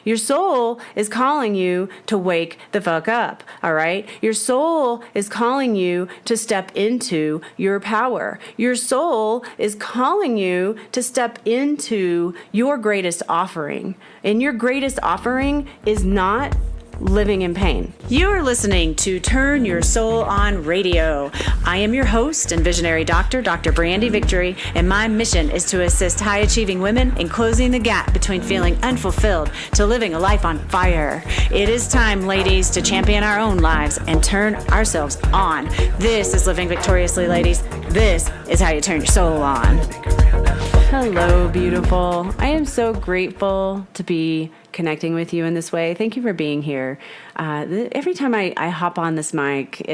Your soul is calling you to wake the fuck up, all right? Your soul is calling you to step into your power. Your soul is calling you to step into your greatest offering. And your greatest offering is not living in pain. You are listening to Turn Your Soul On Radio. I am your host and visionary doctor, Dr. Brandy Victory, and my mission is to assist high-achieving women in closing the gap between feeling unfulfilled to living a life on fire. It is time, ladies, to champion our own lives and turn ourselves on. This is Living Victoriously, ladies. This is how you turn your soul on. Hello, beautiful. I am so grateful to be connecting with you in this way. Thank you for being here. Every time I hop on this mic,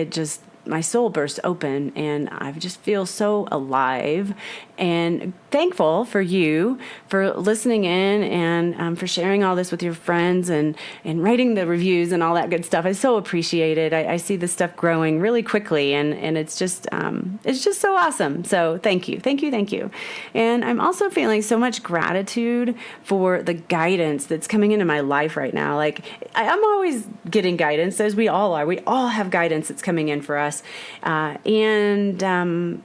my soul bursts open and I just feel so alive and thankful for you for listening in and for sharing all this with your friends and writing the reviews and all that good stuff. I so appreciate it. I see this stuff growing really quickly and it's just so awesome. So thank you. And I'm also feeling so much gratitude for the guidance that's coming into my life right now. Like I'm always getting guidance, as we all are. We all have guidance that's coming in for us. And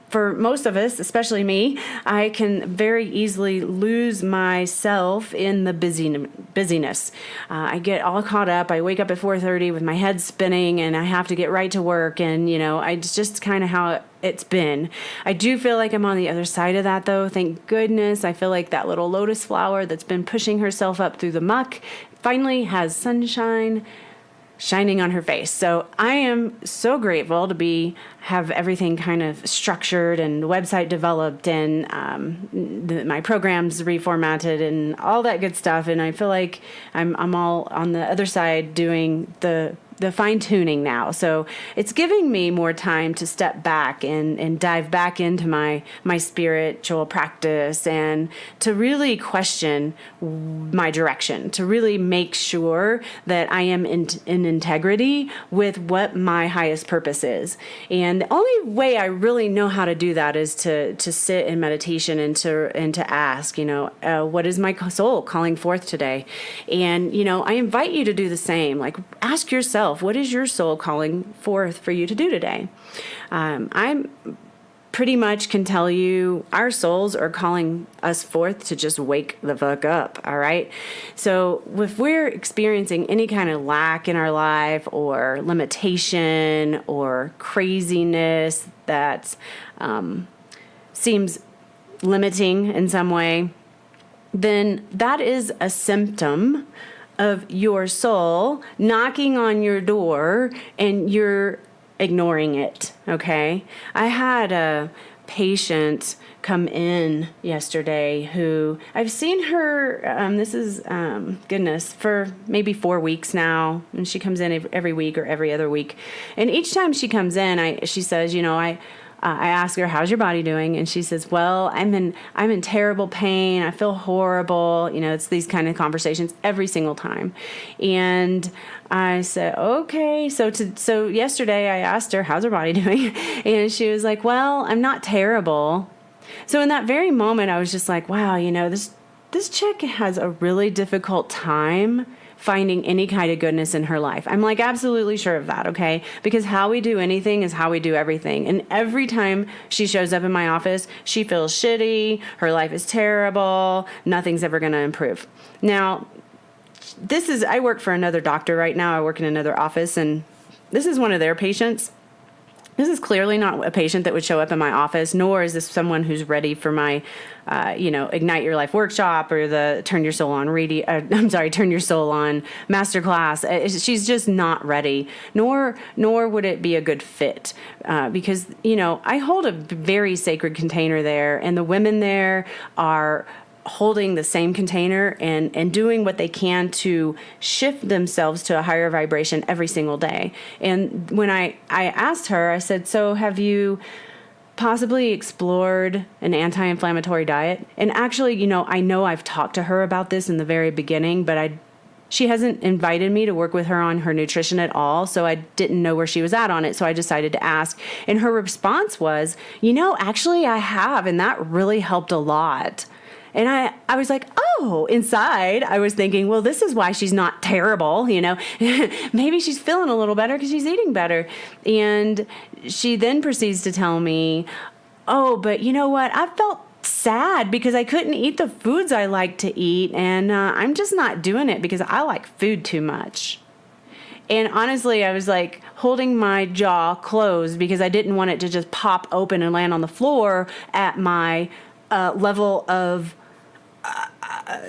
for most of us, especially me, I can very easily lose myself in the busyness. I get all caught up. I wake up at 4:30 with my head spinning and I have to get right to work. And, it's just kind of how it's been. I do feel like I'm on the other side of that, though. Thank goodness. I feel like that little lotus flower that's been pushing herself up through the muck finally has sunshine shining on her face. So I am so grateful to have everything kind of structured and the website developed and my programs reformatted and all that good stuff. And I feel like I'm all on the other side doing the fine tuning now. So it's giving me more time to step back and dive back into my spiritual practice and to really question my direction, to really make sure that I am in integrity with what my highest purpose is. And the only way I really know how to do that is to sit in meditation and to ask, what is my soul calling forth today? And, I invite you to do the same. Like, ask yourself, what is your soul calling forth for you to do today? I'm pretty much can tell you our souls are calling us forth to just wake the fuck up, all right? So if we're experiencing any kind of lack in our life or limitation or craziness that seems limiting in some way, then that is a symptom of your soul knocking on your door and you're ignoring it, okay? I had a patient come in yesterday who I've seen her, for maybe 4 weeks now, and she comes in every week or every other week. And each time she comes in, she says, I ask her, how's your body doing? And she says, well, I'm in terrible pain. I feel horrible. It's these kind of conversations every single time. And I said, okay. So yesterday I asked her, how's her body doing? And she was like, well, I'm not terrible. So in that very moment, I was just like, wow, this chick has a really difficult time finding any kind of goodness in her life. I'm like absolutely sure of that, okay? Because how we do anything is how we do everything. And every time she shows up in my office, she feels shitty, her life is terrible, nothing's ever going to improve. Now, I work for another doctor right now. I work in another office, and this is one of their patients. This is clearly not a patient that would show up in my office, nor is this someone who's ready for my, Ignite Your Life workshop or the Turn Your Soul On Turn Your Soul On masterclass. She's just not ready, nor would it be a good fit because, I hold a very sacred container there, and the women there are holding the same container and doing what they can to shift themselves to a higher vibration every single day. And when I asked her, I said, so have you possibly explored an anti-inflammatory diet? And actually, I know I've talked to her about this in the very beginning, but she hasn't invited me to work with her on her nutrition at all, so I didn't know where she was at on it, so I decided to ask. And her response was, actually I have, and that really helped a lot. And I was like, oh, inside I was thinking, well, this is why she's not terrible, maybe she's feeling a little better because she's eating better. And she then proceeds to tell me, oh, but you know what? I felt sad because I couldn't eat the foods I like to eat, and I'm just not doing it because I like food too much. And honestly, I was like holding my jaw closed because I didn't want it to just pop open and land on the floor at my level of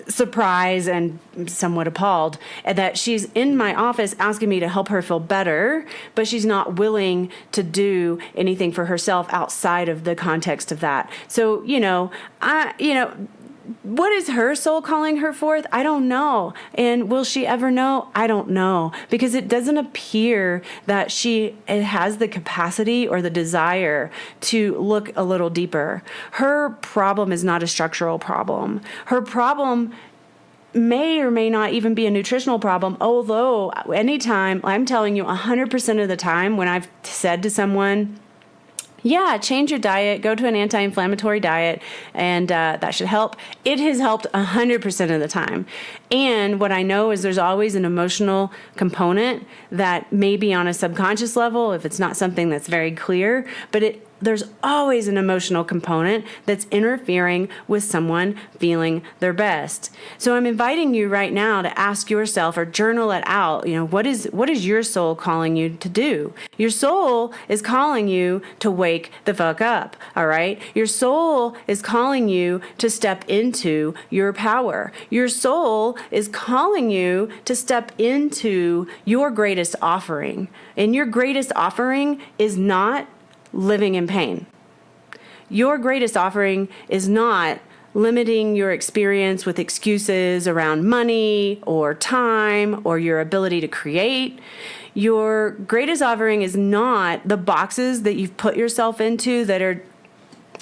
surprise and somewhat appalled that she's in my office asking me to help her feel better, but she's not willing to do anything for herself outside of the context of that. So, what is her soul calling her forth? I don't know. And will she ever know? I don't know, because it doesn't appear that she has the capacity or the desire to look a little deeper. Her problem is not a structural problem. Her problem may or may not even be a nutritional problem, although anytime, I'm telling you 100% of the time when I've said to someone, yeah, change your diet, go to an anti-inflammatory diet, and that should help. It has helped 100% of the time. And what I know is there's always an emotional component that may be on a subconscious level if it's not something that's very clear, but there's always an emotional component that's interfering with someone feeling their best. So I'm inviting you right now to ask yourself or journal it out. What is your soul calling you to do? Your soul is calling you to wake the fuck up, all right? Your soul is calling you to step into your power. Your soul is calling you to step into your greatest offering. And your greatest offering is not living in pain. Your greatest offering is not limiting your experience with excuses around money or time or your ability to create. Your greatest offering is not the boxes that you've put yourself into that are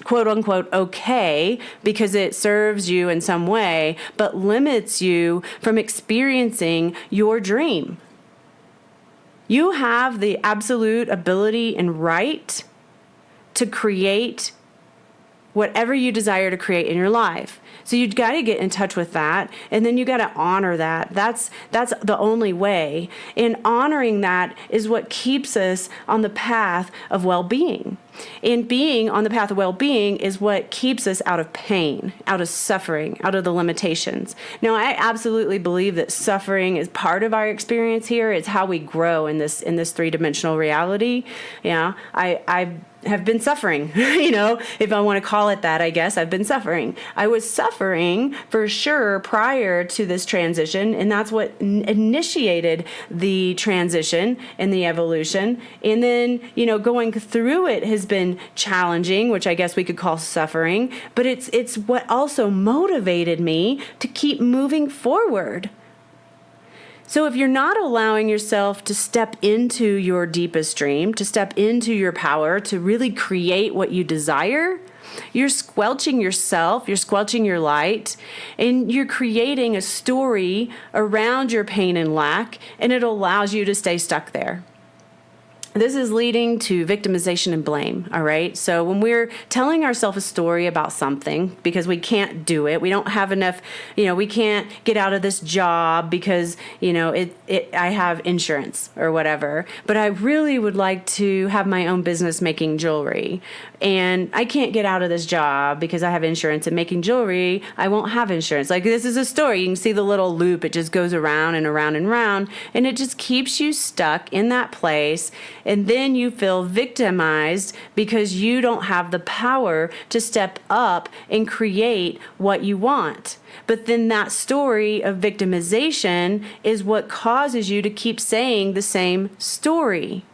quote unquote okay because it serves you in some way, but limits you from experiencing your dream. You have the absolute ability and right to create whatever you desire to create in your life. So you've got to get in touch with that, and then you got to honor that. That's the only way. And honoring that is what keeps us on the path of well-being. And being on the path of well-being is what keeps us out of pain, out of suffering, out of the limitations. Now, I absolutely believe that suffering is part of our experience here. It's how we grow in this three-dimensional reality. I have been suffering, if I want to call it that, I guess I've been suffering. I was suffering for sure prior to this transition, and that's what initiated the transition and the evolution. And then, going through it has been challenging, which I guess we could call suffering, but it's what also motivated me to keep moving forward. So if you're not allowing yourself to step into your deepest dream, to step into your power, to really create what you desire, you're squelching yourself, you're squelching your light, and you're creating a story around your pain and lack, and it allows you to stay stuck there. This is leading to victimization and blame, all right? So when we're telling ourselves a story about something because we can't do it, we don't have enough, we can't get out of this job because, I have insurance or whatever, but I really would like to have my own business making jewelry, and I can't get out of this job because I have insurance, and making jewelry, I won't have insurance. Like, this is a story. You can see the little loop. It just goes around and around and around, and it just keeps you stuck in that place. And then you feel victimized because you don't have the power to step up and create what you want. But then that story of victimization is what causes you to keep saying the same story.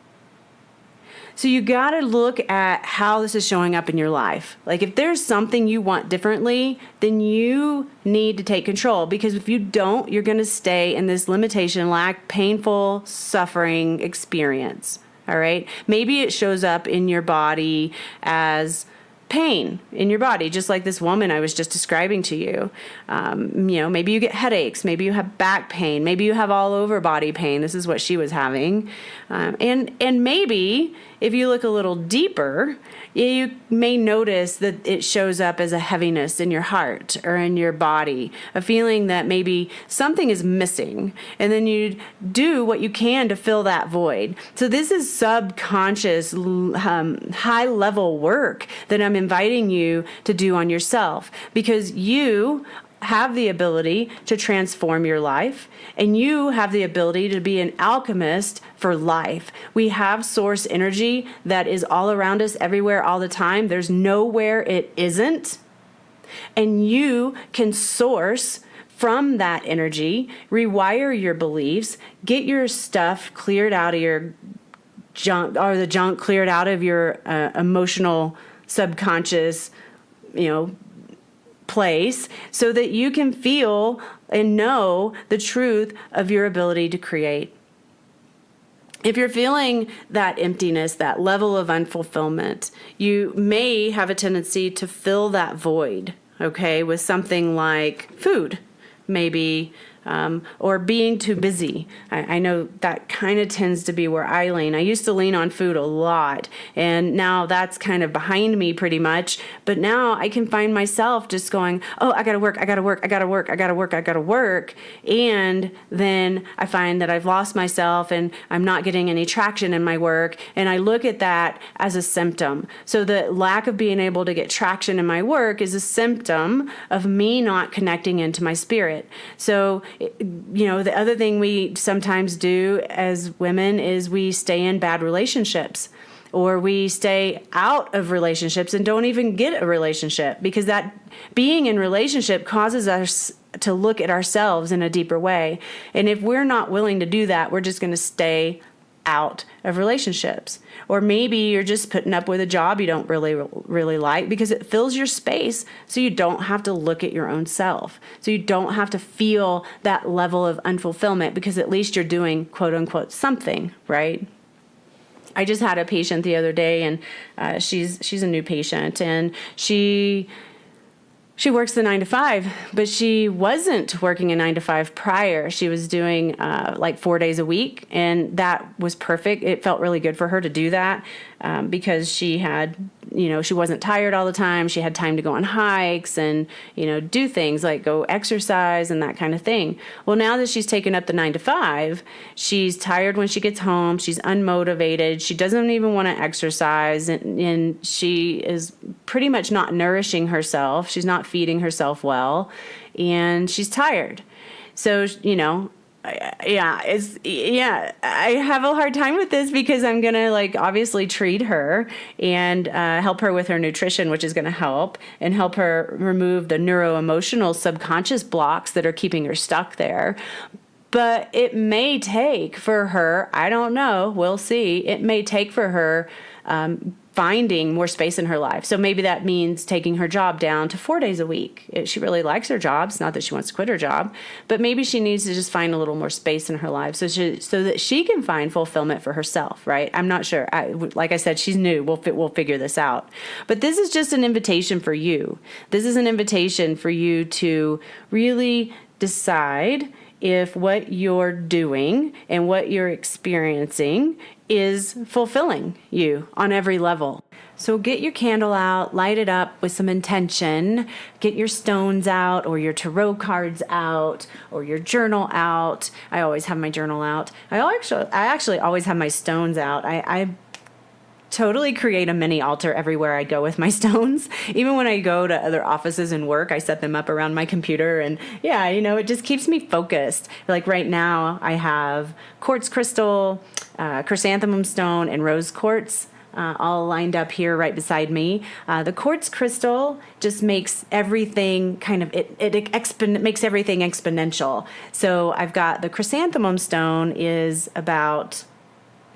So you got to look at how this is showing up in your life. Like, if there's something you want differently, then you need to take control, because if you don't, you're going to stay in this limitation, lack, painful, suffering experience. All right. Maybe it shows up in your body as pain in your body, just like this woman I was just describing to you. Maybe you get headaches, maybe you have back pain, maybe you have all over body pain. This is what she was having. And maybe if you look a little deeper, you may notice that it shows up as a heaviness in your heart or in your body, a feeling that maybe something is missing. And then you do what you can to fill that void. So this is subconscious, high-level work that I'm inviting you to do on yourself, because you have the ability to transform your life, and you have the ability to be an alchemist for life. We have source energy that is all around us, everywhere, all the time. There's nowhere it isn't. And you can source from that energy, rewire your beliefs, get your stuff cleared out of your junk, or the junk cleared out of your emotional, subconscious, place, so that you can feel and know the truth of your ability to create. If you're feeling that emptiness, that level of unfulfillment, you may have a tendency to fill that void, with something like food, maybe, or being too busy. I know that kind of tends to be where I lean. I used to lean on food a lot, and now that's kind of behind me pretty much. But now I can find myself just going, I gotta work. And then I find that I've lost myself and I'm not getting any traction in my work. And I look at that as a symptom. So the lack of being able to get traction in my work is a symptom of me not connecting into my spirit. So the other thing we sometimes do as women is we stay in bad relationships, or we stay out of relationships and don't even get a relationship, because that being in relationship causes us to look at ourselves in a deeper way. And if we're not willing to do that, we're just going to stay out of relationships. Or maybe you're just putting up with a job you don't really like because it fills your space, so you don't have to look at your own self. So you don't have to feel that level of unfulfillment, because at least you're doing quote unquote something, right? I just had a patient the other day, and she's a new patient, and she works the 9 to 5, but she wasn't working a 9 to 5 prior. She was doing like 4 days a week, and that was perfect. It felt really good for her to do that because she had, she wasn't tired all the time. She had time to go on hikes and, do things like go exercise and that kind of thing. Well, now that she's taken up the 9 to 5, she's tired when she gets home. She's unmotivated. She doesn't even want to exercise, and she is pretty much not nourishing herself. She's not feeding herself well, and she's tired. So, I have a hard time with this, because I'm going to obviously treat her and help her with her nutrition, which is going to help her remove the neuroemotional subconscious blocks that are keeping her stuck there. But it may take for her, I don't know, we'll see, it may take for her finding more space in her life. So maybe that means taking her job down to 4 days a week. She really likes her job. It's not that she wants to quit her job, but maybe she needs to just find a little more space in her life so that she can find fulfillment for herself, right? I'm not sure. Like I said, she's new. We'll figure this out. But this is just an invitation for you. This is an invitation for you to really decide if what you're doing and what you're experiencing is fulfilling you on every level. So get your candle out, light it up with some intention, get your stones out or your tarot cards out or your journal out. I always have my journal out. I actually always have my stones out. I totally create a mini altar everywhere I go with my stones. Even when I go to other offices and work, I set them up around my computer, and it just keeps me focused. Like right now, I have quartz crystal, chrysanthemum stone, and rose quartz all lined up here right beside me. The quartz crystal just makes everything makes everything exponential. So I've got the chrysanthemum stone is about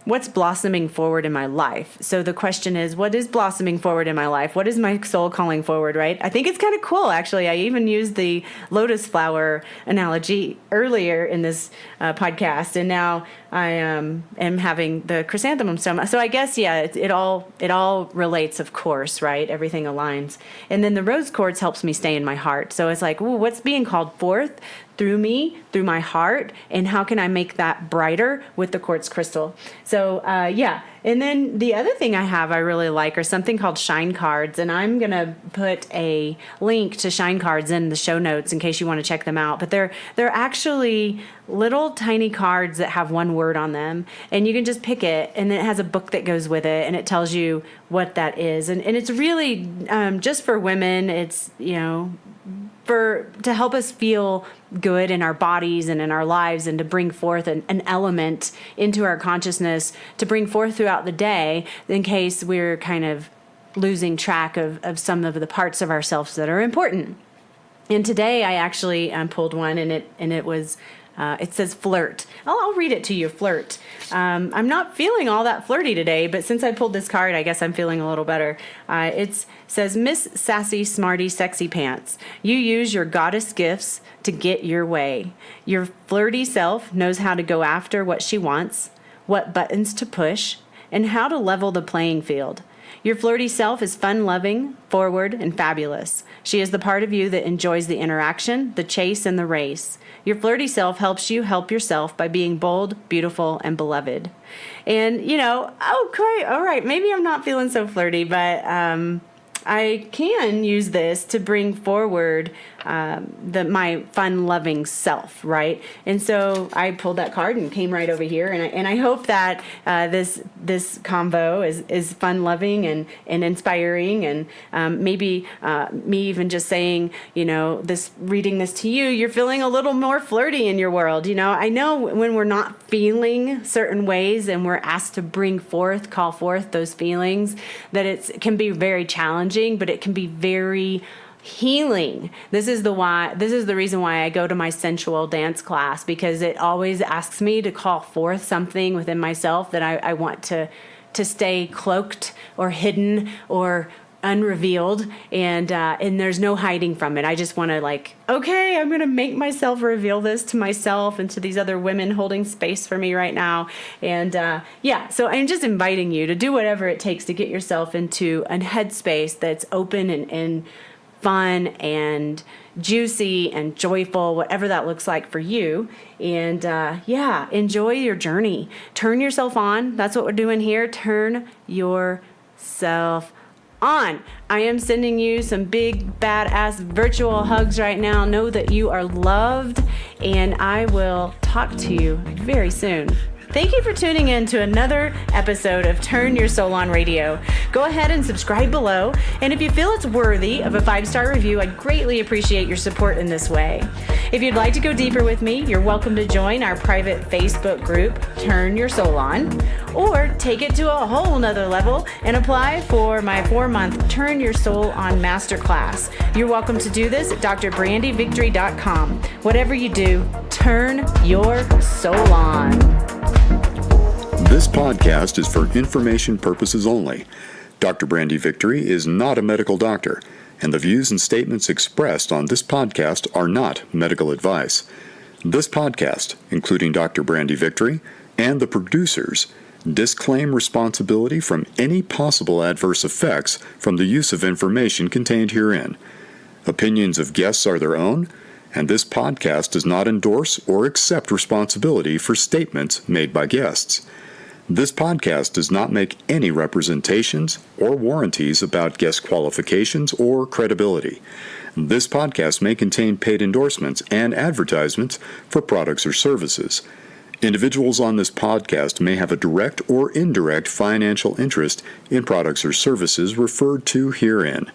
what's blossoming forward in my life? So the question is, what is blossoming forward in my life? What is my soul calling forward, right? I think it's kind of cool, actually. I even used the lotus flower analogy earlier in this podcast, and now I am having the chrysanthemum stone. So I guess, yeah, it all relates, of course, right? Everything aligns. And then the rose quartz helps me stay in my heart. So it's like, ooh, what's being called forth through me, through my heart, and how can I make that brighter with the quartz crystal? So, yeah. And then the other thing I really like are something called shine cards, and I'm going to put a link to shine cards in the show notes in case you want to check them out. But they're actually little tiny cards that have one word on them, and you can just pick it, and then it has a book that goes with it, and it tells you what that is. And it's really just for women. It's, to help us feel good in our bodies and in our lives, and to bring forth an element into our consciousness to bring forth throughout the day in case we're kind of losing track of some of the parts of ourselves that are important. And today I actually pulled one, and it was it says flirt. I'll read it to you. Flirt. I'm not feeling all that flirty today, but since I pulled this card, I guess I'm feeling a little better. It says, Miss Sassy Smarty Sexy Pants, you use your goddess gifts to get your way. Your flirty self knows how to go after what she wants, what buttons to push, and how to level the playing field. Your flirty self is fun-loving, forward, and fabulous. She is the part of you that enjoys the interaction, the chase, and the race. Your flirty self helps you help yourself by being bold, beautiful, and beloved. And, okay, all right, maybe I'm not feeling so flirty, but I can use this to bring forward my fun-loving self, right? And so I pulled that card and came right over here, and I hope that this convo is fun-loving and inspiring, and maybe me even just saying, reading this to you, you're feeling a little more flirty in your world. I know when we're not feeling certain ways and we're asked to call forth those feelings, that it can be very challenging, but it can be very healing. This is the reason why I go to my sensual dance class, because it always asks me to call forth something within myself that I want to stay cloaked or hidden or unrevealed, and there's no hiding from it. I just want to okay, I'm going to make myself reveal this to myself and to these other women holding space for me right now. And so I'm just inviting you to do whatever it takes to get yourself into a headspace that's open and fun and juicy and joyful, whatever that looks like for you. And enjoy your journey. Turn yourself on. That's what we're doing here. Turn yourself on. I am sending you some big badass virtual hugs right now. Know that you are loved, and I will talk to you very soon. Thank you for tuning in to another episode of Turn Your Soul On Radio. Go ahead and subscribe below, and if you feel it's worthy of a 5-star review, I'd greatly appreciate your support in this way. If you'd like to go deeper with me, you're welcome to join our private Facebook group, Turn Your Soul On, or take it to a whole nother level and apply for my 4-month Turn Your Soul On Masterclass. You're welcome to do this at drbrandyvictory.com. Whatever you do, turn your soul on. This podcast is for information purposes only. Dr. Brandy Victory is not a medical doctor, and the views and statements expressed on this podcast are not medical advice. This podcast, including Dr. Brandy Victory and the producers, disclaim responsibility from any possible adverse effects from the use of information contained herein. Opinions of guests are their own, and this podcast does not endorse or accept responsibility for statements made by guests. This podcast does not make any representations or warranties about guest qualifications or credibility. This podcast may contain paid endorsements and advertisements for products or services. Individuals on this podcast may have a direct or indirect financial interest in products or services referred to herein.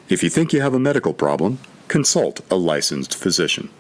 If you think you have a medical problem, consult a licensed physician.